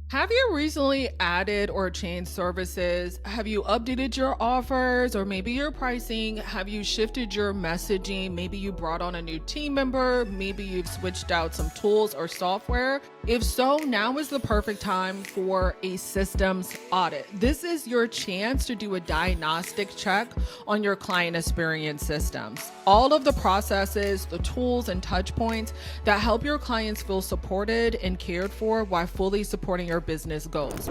Have you recently added or changed services? Have you updated your offers or maybe your pricing? Have you shifted your messaging? Maybe you brought on a new team member. Maybe you've switched out some tools or software. If so, now is the perfect time for a systems audit. This is your chance to do a diagnostic check on your client experience systems. All of the processes, the tools, and touch points that help your clients feel supported and cared for while fully supporting your business goals.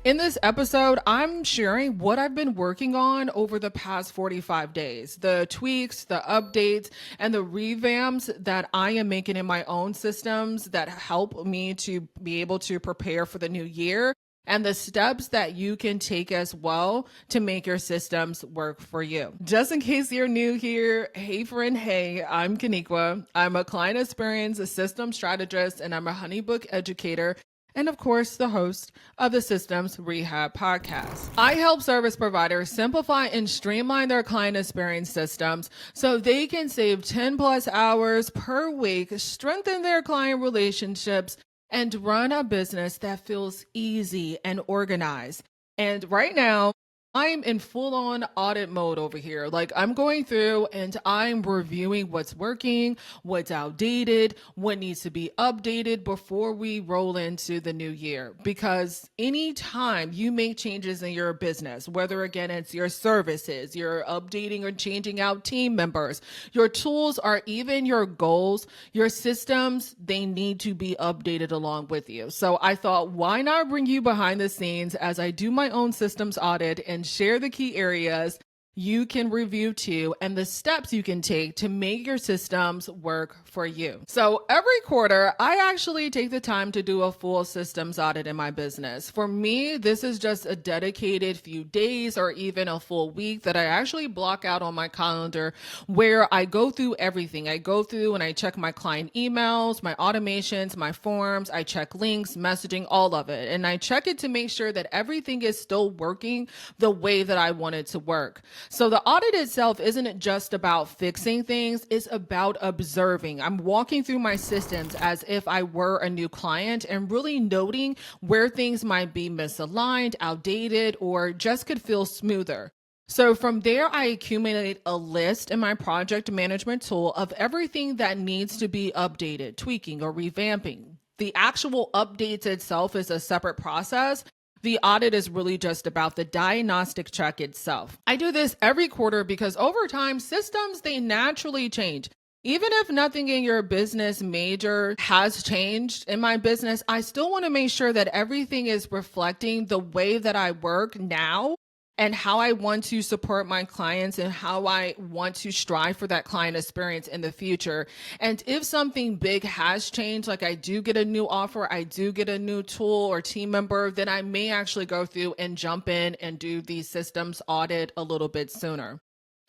In this episode, I'm sharing what I've been working on over the past 45 days, the tweaks, the updates, and the revamps that I am making in my own systems that help me to be able to prepare for the new year, and the steps that you can take as well to make your systems work for you. Just in case you're new here, hey friend, hey, I'm Kenniqua. I'm a client experience system strategist, and I'm a HoneyBook educator, and of course, the host of the Systems Rehab podcast. I help service providers simplify and streamline their client experience systems so they can save 10 plus hours per week, strengthen their client relationships, and run a business that feels easy and organized. And right now, I'm in full-on audit mode over here. Like, I'm going through and I'm reviewing what's working, what's outdated, what needs to be updated before we roll into the new year. Because anytime you make changes in your business, whether again it's your services, you're updating or changing out team members, your tools, or even your goals, your systems, they need to be updated along with you. So I thought, why not bring you behind the scenes as I do my own systems audit and share the key areas you can review too and the steps you can take to make your systems work for you. So every quarter, I actually take the time to do a full systems audit in my business. For me, this is just a dedicated few days or even a full week that I actually block out on my calendar where I go through everything. I go through and I check my client emails, my automations, my forms, I check links, messaging, all of it. And I check it to make sure that everything is still working the way that I want it to work. So the audit itself isn't just about fixing things, it's about observing. I'm walking through my systems as if I were a new client and really noting where things might be misaligned, outdated, or just could feel smoother. So from there, I accumulate a list in my project management tool of everything that needs to be updated, tweaking, or revamping. The actual updates itself is a separate process. The audit is really just about the diagnostic check itself. I do this every quarter because over time, systems, they naturally change. Even if nothing in your business major has changed in my business, I still want to make sure that everything is reflecting the way that I work now and how I want to support my clients and how I want to strive for that client experience in the future. And if something big has changed, like I do get a new offer, I do get a new tool or team member, then I may actually go through and jump in and do the systems audit a little bit sooner.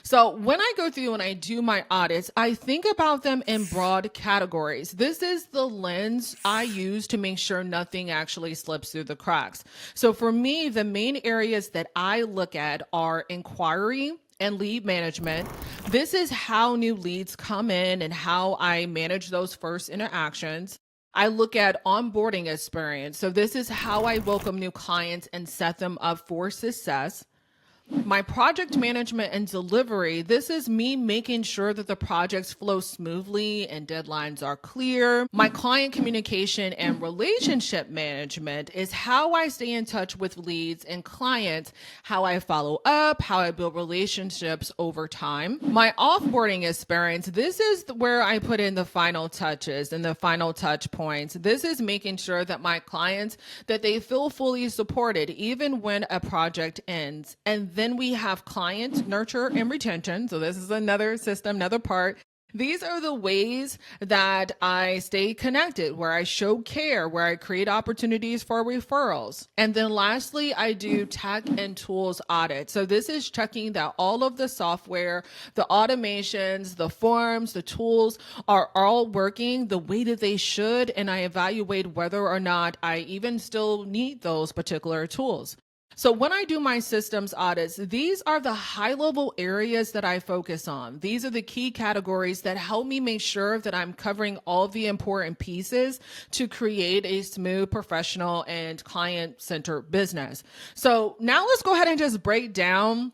So when I go through and I do my audits, I think about them in broad categories. This is the lens I use to make sure nothing actually slips through the cracks. So for me, the main areas that I look at are inquiry and lead management. This is how new leads come in and how I manage those first interactions. I look at onboarding experience. So this is how I welcome new clients and set them up for success. My project management and delivery, this is me making sure that the projects flow smoothly and deadlines are clear. My client communication and relationship management is how I stay in touch with leads and clients, how I follow up, how I build relationships over time. My offboarding experience, this is where I put in the final touches and the final touch points. This is making sure that my clients, that they feel fully supported even when a project ends. And then we have client nurture and retention. So this is another system, another part. These are the ways that I stay connected, where I show care, where I create opportunities for referrals. And then lastly, I do tech and tools audit. So this is checking that all of the software, the automations, the forms, the tools are all working the way that they should. And I evaluate whether or not I even still need those particular tools. So when I do my systems audits, these are the high level areas that I focus on. These are the key categories that help me make sure that I'm covering all of the important pieces to create a smooth, professional, and client centered business. So now let's go ahead and just break down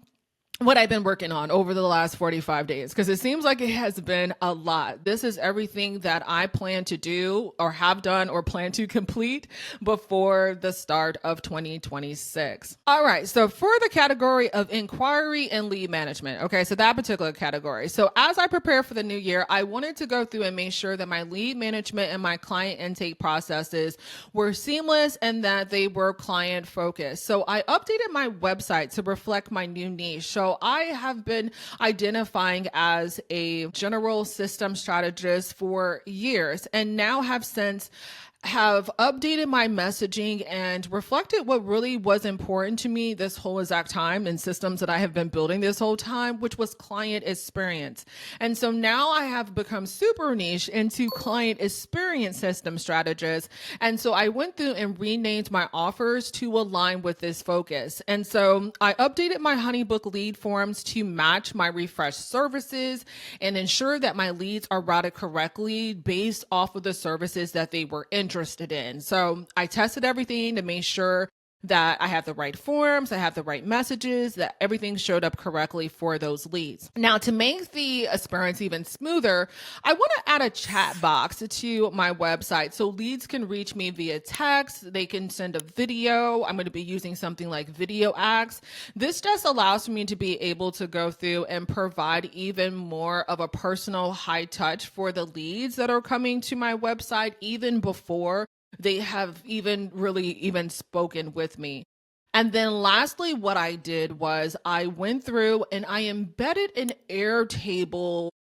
what I've been working on over the last 45 days, because it seems like it has been a lot. This is everything that I plan to do or have done or plan to complete before the start of 2026. All right. So for the category of inquiry and lead management, okay, so that particular category. So as I prepare for the new year, I wanted to go through and make sure that my lead management and my client intake processes were seamless and that they were client focused. So I updated my website to reflect my new niche. So I have been identifying as a general system strategist for years and now have updated my messaging and reflected what really was important to me this whole exact time in systems that I have been building this whole time, which was client experience. And so now I have become super niche into client experience system strategist. And so I went through and renamed my offers to align with this focus. And so I updated my HoneyBook lead forms to match my refreshed services and ensure that my leads are routed correctly based off of the services that they were interested in. So I tested everything to make sure that I have the right forms, I have the right messages, that everything showed up correctly for those leads. Now, to make the experience even smoother, I want to add a chat box to my website so leads can reach me via text. They can send a video. I'm going to be using something like Video Ads. This just allows me to be able to go through and provide even more of a personal high touch for the leads that are coming to my website even before they have even spoken with me. And then lastly, what I did was I went through and I embedded an Airtable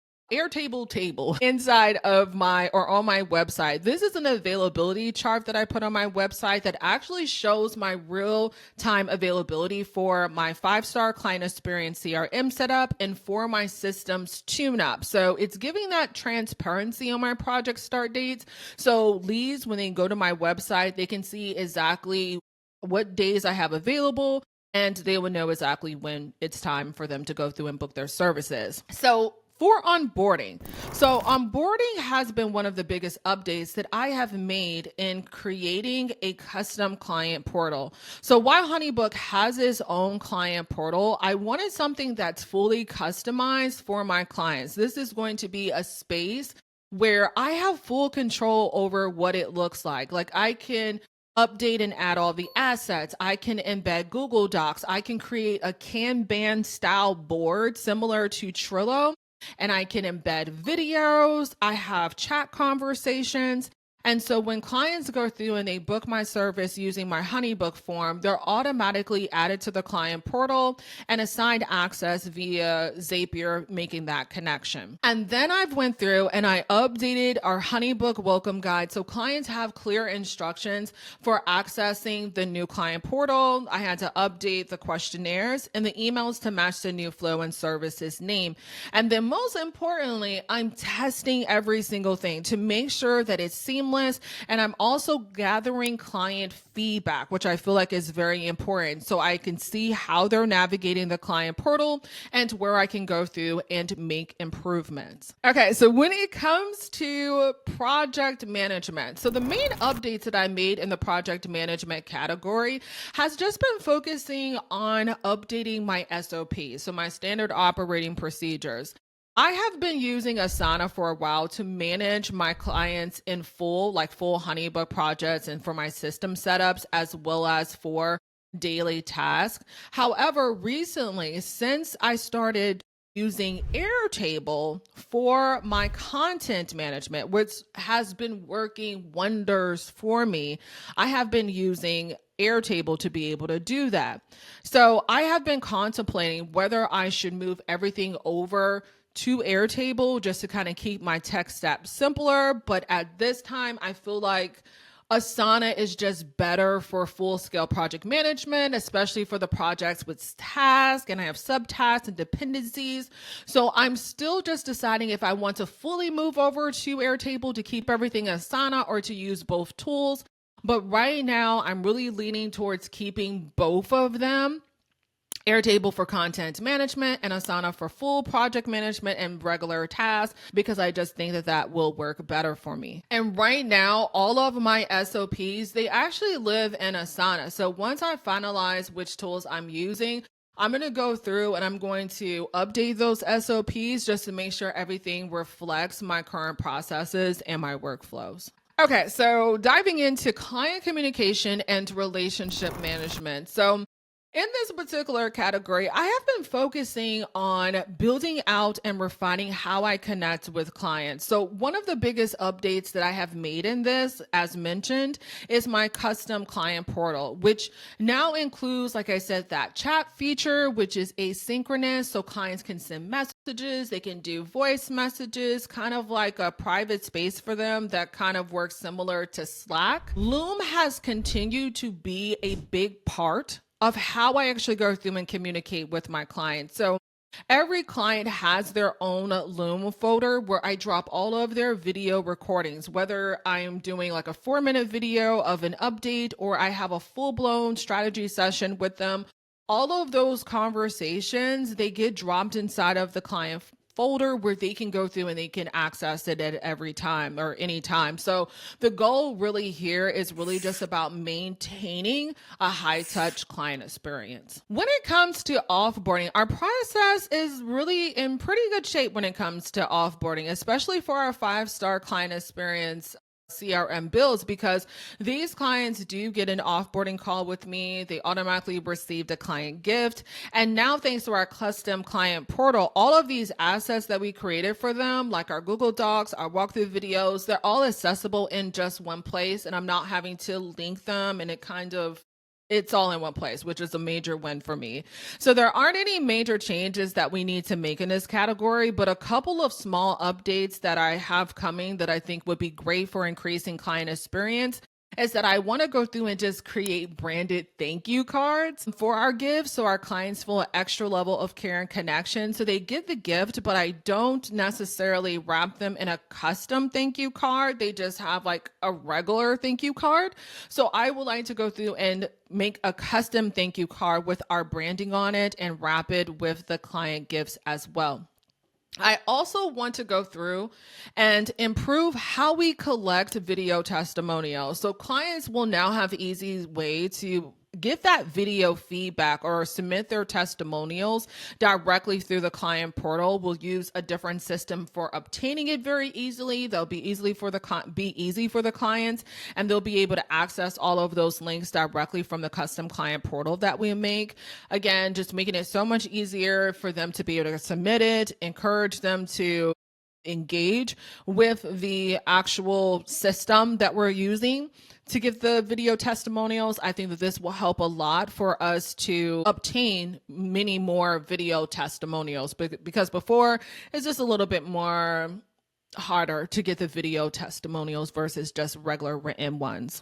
table inside of on my website. This is an availability chart that I put on my website that actually shows my real-time availability for my 5-star client experience CRM setup and for my systems tune-up. So it's giving that transparency on my project start dates. So leads, when they go to my website, they can see exactly what days I have available, and they will know exactly when it's time for them to go through and book their services. So for onboarding. So onboarding has been one of the biggest updates that I have made in creating a custom client portal. So while HoneyBook has its own client portal, I wanted something that's fully customized for my clients. This is going to be a space where I have full control over what it looks like. Like I can update and add all the assets. I can embed Google Docs. I can create a Kanban style board similar to Trello. And I can embed videos. I have chat conversations. And so when clients go through and they book my service using my HoneyBook form, they're automatically added to the client portal and assigned access via Zapier, making that connection. And then I've went through and I updated our HoneyBook welcome guide. So clients have clear instructions for accessing the new client portal. I had to update the questionnaires and the emails to match the new flow and services name. And then most importantly, I'm testing every single thing to make sure that it's seamless. And I'm also gathering client feedback, which I feel like is very important. So I can see how they're navigating the client portal and where I can go through and make improvements. Okay, so when it comes to project management, so the main updates that I made in the project management category has just been focusing on updating my SOP, so my standard operating procedures. I have been using Asana for a while to manage my clients in full HoneyBook projects and for my system setups, as well as for daily tasks. However, recently, since I started using Airtable for my content management, which has been working wonders for me, I have been using Airtable to be able to do that. So I have been contemplating whether I should move everything over to Airtable just to kind of keep my tech stack simpler. But at this time, I feel like Asana is just better for full scale project management, especially for the projects with tasks, and I have subtasks and dependencies. So I'm still just deciding if I want to fully move over to Airtable to keep everything Asana or to use both tools. But right now, I'm really leaning towards keeping both of them. Airtable for content management and Asana for full project management and regular tasks, because I just think that that will work better for me. And right now, all of my SOPs, they actually live in Asana. So once I finalize which tools I'm using, I'm going to go through and I'm going to update those SOPs just to make sure everything reflects my current processes and my workflows. Okay, so diving into client communication and relationship management. So in this particular category, I have been focusing on building out and refining how I connect with clients. So one of the biggest updates that I have made in this, as mentioned, is my custom client portal, which now includes, like I said, that chat feature, which is asynchronous. So clients can send messages, they can do voice messages, kind of like a private space for them that kind of works similar to Slack. Loom has continued to be a big part of how I actually go through and communicate with my clients. So every client has their own Loom folder where I drop all of their video recordings, whether I'm doing like a 4-minute video of an update or I have a full-blown strategy session with them. All of those conversations, they get dropped inside of the client folder where they can go through and they can access it at every time or any time. So the goal really here is really just about maintaining a high touch client experience. When it comes to offboarding, our process is really in pretty good shape when it comes to offboarding, especially for our 5-star client experience CRM builds, because these clients do get an offboarding call with me. They automatically received a client gift. And now, thanks to our custom client portal, all of these assets that we created for them, like our Google Docs, our walkthrough videos, they're all accessible in just one place. And I'm not having to link them, and it's all in one place, which is a major win for me. So there aren't any major changes that we need to make in this category, but a couple of small updates that I have coming that I think would be great for increasing client experience is that I want to go through and just create branded thank you cards for our gifts, so our clients feel an extra level of care and connection. So they get the gift, but I don't necessarily wrap them in a custom thank you card. They just have like a regular thank you card. So I would like to go through and make a custom thank you card with our branding on it and wrap it with the client gifts as well. I also want to go through and improve how we collect video testimonials. So clients will now have an easy way to get that video feedback or submit their testimonials directly through the client portal. We'll use a different system for obtaining it very easily. They'll be easy for the clients, and they'll be able to access all of those links directly from the custom client portal that we make. Again, just making it so much easier for them to be able to submit it, encourage them to engage with the actual system that we're using to give the video testimonials. I think that this will help a lot for us to obtain many more video testimonials, because before it's just a little bit more harder to get the video testimonials versus just regular written ones.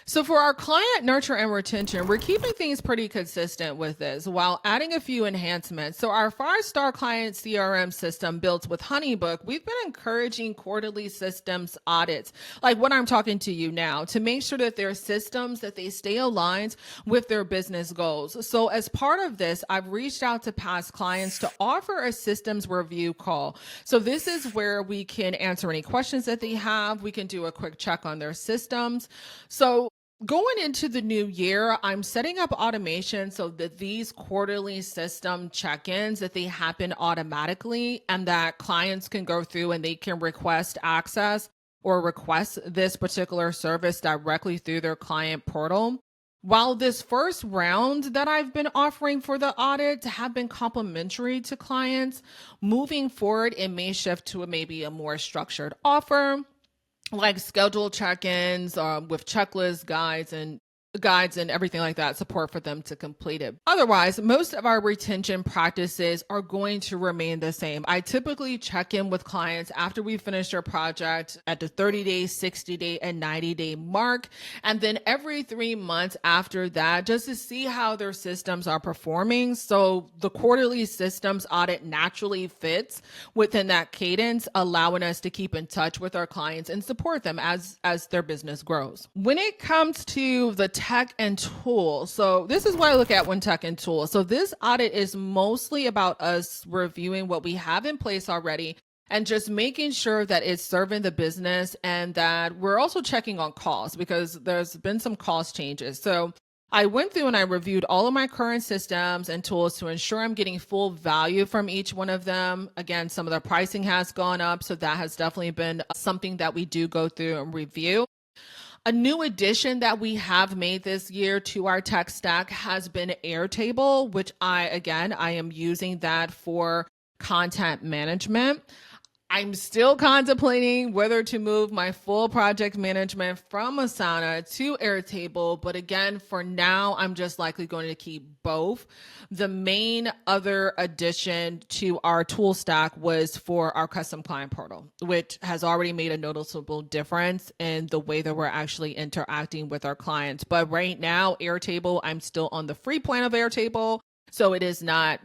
So for our client nurture and retention, we're keeping things pretty consistent with this while adding a few enhancements. So our 5-star client CRM system built with HoneyBook, we've been encouraging quarterly systems audits, like what I'm talking to you now, to make sure that their systems, that they stay aligned with their business goals. So as part of this, I've reached out to past clients to offer a systems review call. So this is where we can answer any questions that they have. We can do a quick check on their systems. So going into the new year, I'm setting up automation so that these quarterly system check-ins, that they happen automatically and that clients can go through and they can request access or request this particular service directly through their client portal. While this first round that I've been offering for the audit have been complimentary to clients, moving forward, it may shift to maybe a more structured offer, like scheduled check-ins with checklists, guides, and guides and everything like that, support for them to complete it. Otherwise, most of our retention practices are going to remain the same. I typically check in with clients after we finish their project at the 30-day, 60-day, and 90-day mark. And then every 3 months after that, just to see how their systems are performing. So the quarterly systems audit naturally fits within that cadence, allowing us to keep in touch with our clients and support them as their business grows. When it comes to the tech and tools, so this is what I look at when tech and tools. So this audit is mostly about us reviewing what we have in place already and just making sure that it's serving the business, and that we're also checking on costs because there's been some cost changes. So I went through and I reviewed all of my current systems and tools to ensure I'm getting full value from each one of them. Again, some of the pricing has gone up, so that has definitely been something that we do go through and review. A new addition that we have made this year to our tech stack has been Airtable, which I am using that for content management. I'm still contemplating whether to move my full project management from Asana to Airtable. But again, for now, I'm just likely going to keep both. The main other addition to our tool stack was for our custom client portal, which has already made a noticeable difference in the way that we're actually interacting with our clients. But right now, Airtable, I'm still on the free plan of Airtable. So it's not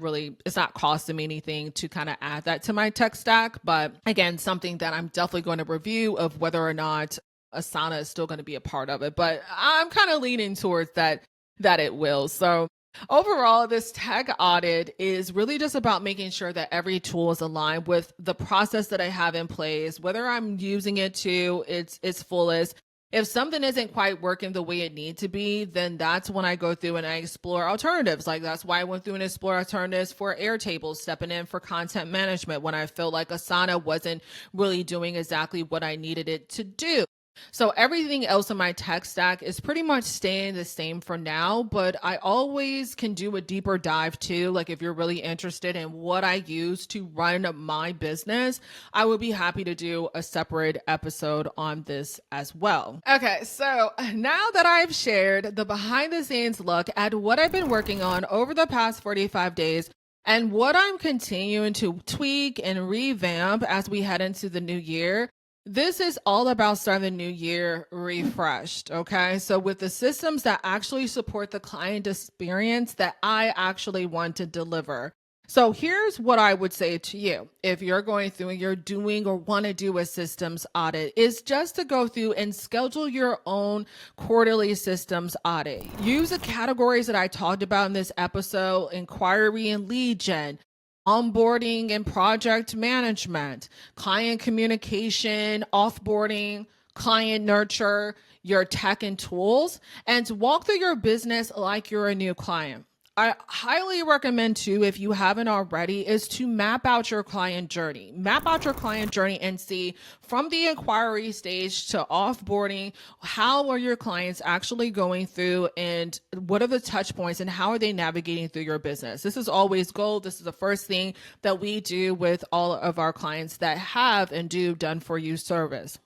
costing me anything to kind of add that to my tech stack. But again, something that I'm definitely going to review of whether or not Asana is still going to be a part of it. But I'm kind of leaning towards that it will. So overall, this tech audit is really just about making sure that every tool is aligned with the process that I have in place, whether I'm using it to its fullest. If something isn't quite working the way it needs to be, then that's when I go through and I explore alternatives. Like that's why I went through and explored alternatives for Airtable, stepping in for content management when I felt like Asana wasn't really doing exactly what I needed it to do. So everything else in my tech stack is pretty much staying the same for now, but I always can do a deeper dive too. Like if you're really interested in what I use to run my business, I would be happy to do a separate episode on this as well. Okay, so now that I've shared the behind the scenes look at what I've been working on over the past 45 days, and what I'm continuing to tweak and revamp as we head into the new year, this is all about starting the new year refreshed, okay? So with the systems that actually support the client experience that I actually want to deliver. So here's what I would say to you. If you're going through and you're doing or want to do a systems audit, is just to go through and schedule your own quarterly systems audit. Use the categories that I talked about in this episode: inquiry and lead gen, onboarding and project management, client communication, offboarding, client nurture, your tech and tools, and walk through your business like you're a new client. I highly recommend too, if you haven't already, is to map out your client journey. Map out your client journey and see from the inquiry stage to offboarding, how are your clients actually going through and what are the touch points and how are they navigating through your business? This is always gold. This is the first thing that we do with all of our clients that have and do done for you service.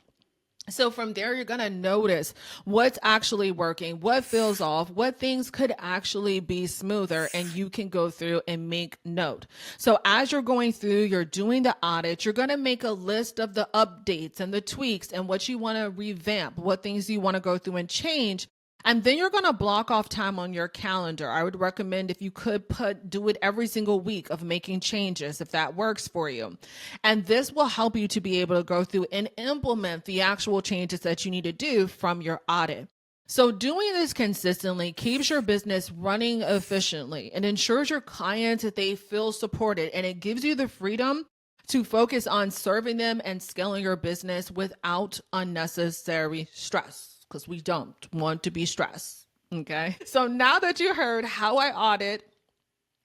So from there, you're going to notice what's actually working, what feels off, what things could actually be smoother, and you can go through and make note. So as you're going through, you're doing the audit, you're going to make a list of the updates and the tweaks and what you want to revamp, what things you want to go through and change. And then you're going to block off time on your calendar. I would recommend, if you could, do it every single week of making changes, if that works for you. And this will help you to be able to go through and implement the actual changes that you need to do from your audit. So doing this consistently keeps your business running efficiently and ensures your clients that they feel supported, and it gives you the freedom to focus on serving them and scaling your business without unnecessary stress, because we don't want to be stressed. Okay. So now that you heard how I audit,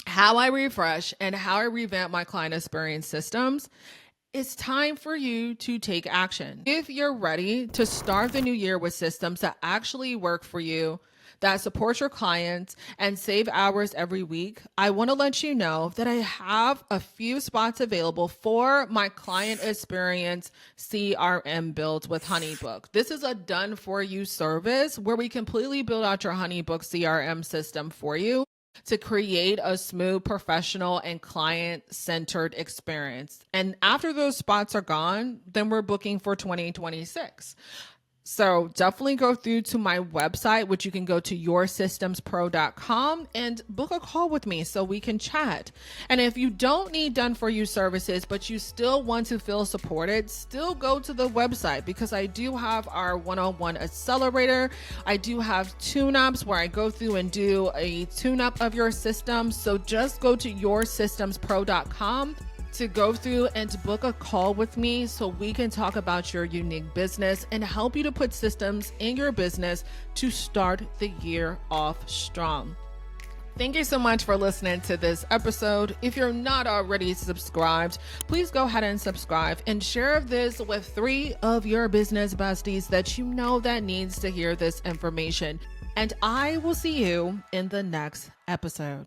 how I refresh, and how I revamp my client experience systems, it's time for you to take action. If you're ready to start the new year with systems that actually work for you, that support your clients and save hours every week, I want to let you know that I have a few spots available for my client experience CRM builds with HoneyBook. This is a done for you service where we completely build out your HoneyBook CRM system for you to create a smooth, professional, and client-centered experience. And after those spots are gone, then we're booking for 2026. So definitely go through to my website, which you can go to yoursystemspro.com and book a call with me so we can chat. And if you don't need done for you services, but you still want to feel supported, still go to the website because I do have our one-on-one accelerator. I do have tune-ups where I go through and do a tune-up of your system. So just go to yoursystemspro.com to go through and to book a call with me so we can talk about your unique business and help you to put systems in your business to start the year off strong. Thank you so much for listening to this episode. If you're not already subscribed, please go ahead and subscribe and share this with 3 of your business besties that you know that needs to hear this information. And I will see you in the next episode.